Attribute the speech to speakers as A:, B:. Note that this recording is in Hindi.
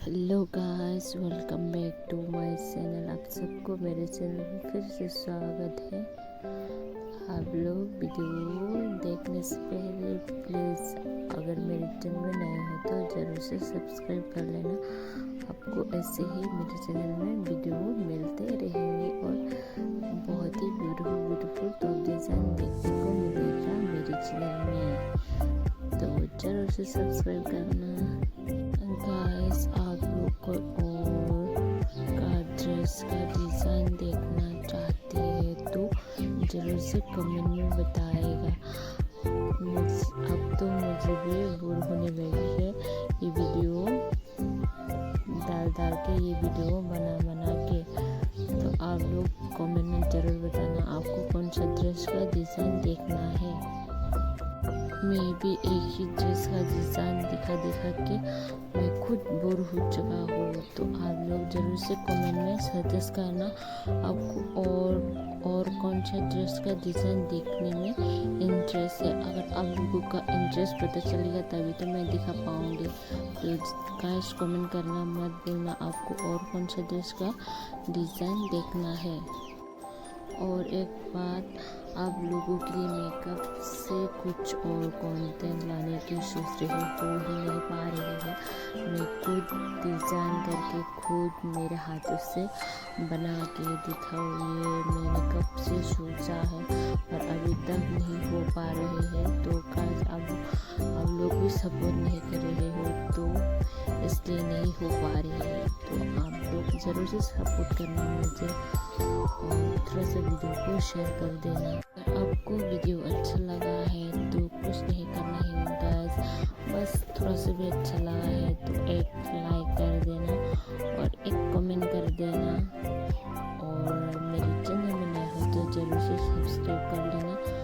A: Hello guys, welcome back to my channel. आप सबको मेरे चैनल में फिर से स्वागत है। आप लोग वीडियो देखने से पहले प्लीज़ अगर मेरे चैनल में नए हो तो ज़रूर से सब्सक्राइब कर लेना। आपको ऐसे ही मेरे चैनल में वीडियो मिलते रहेंगे और बहुत ही ब्यूटीफुल टॉप डिज़ाइन देखने को मिलेगा मेरे चैनल में, तो ज़रूर से सब्सक्राइब करना। गाइस, आप लोग को और का ड्रेस का डिज़ाइन देखना चाहते हैं तो ज़रूर से कमेंट में बताएगा। अब तो मुझे भी बोर होने लगी है ये वीडियो डाल के, ये वीडियो बना के। तो आप लोग कमेंट में ज़रूर बताना आपको कौन सा ड्रेस का डिज़ाइन देखना है। मैं भी एक ही ड्रेस का डिज़ाइन दिखा के मैं खुद बोर हो चुका हूँ, तो आप लोग ज़रूर से कमेंट में सजेस्ट करना आपको और कौन सा ड्रेस का डिज़ाइन देखने में इंटरेस्ट है। अगर आप लोगों का इंटरेस्ट पता चलेगा तभी तो मैं दिखा पाऊँगी। तो गाइस, कमेंट करना मत भूलना आपको और कौन सा ड्रेस का डिज़ाइन देखना है। और एक बात, आप लोगों के लिए मेकअप से कुछ और कंटेंट लाने की सोच रही हो ही नहीं पा रही है। मैं खुद डिज़ाइन करके खुद मेरे हाथों से बना के दिखाऊँ, ये मैंने कब से सोचा है और अभी तक नहीं हो पा रहे हैं। तो काश आप लोग भी सपोर्ट नहीं कर रहे हो तो इसलिए नहीं हो पा रही है। तो आप लोग ज़रूर से सपोर्ट करना मुझे और थोड़ा सा वीडियो को शेयर कर देना। अगर आपको वीडियो अच्छा लगा है तो कुछ नहीं करना है गाइस, बस थोड़ा सा भी अच्छा लगा है तो एक लाइक कर देना और एक कमेंट कर देना। और मेरे चैनल में नए हो तो ज़रूर से सब्सक्राइब कर लेना।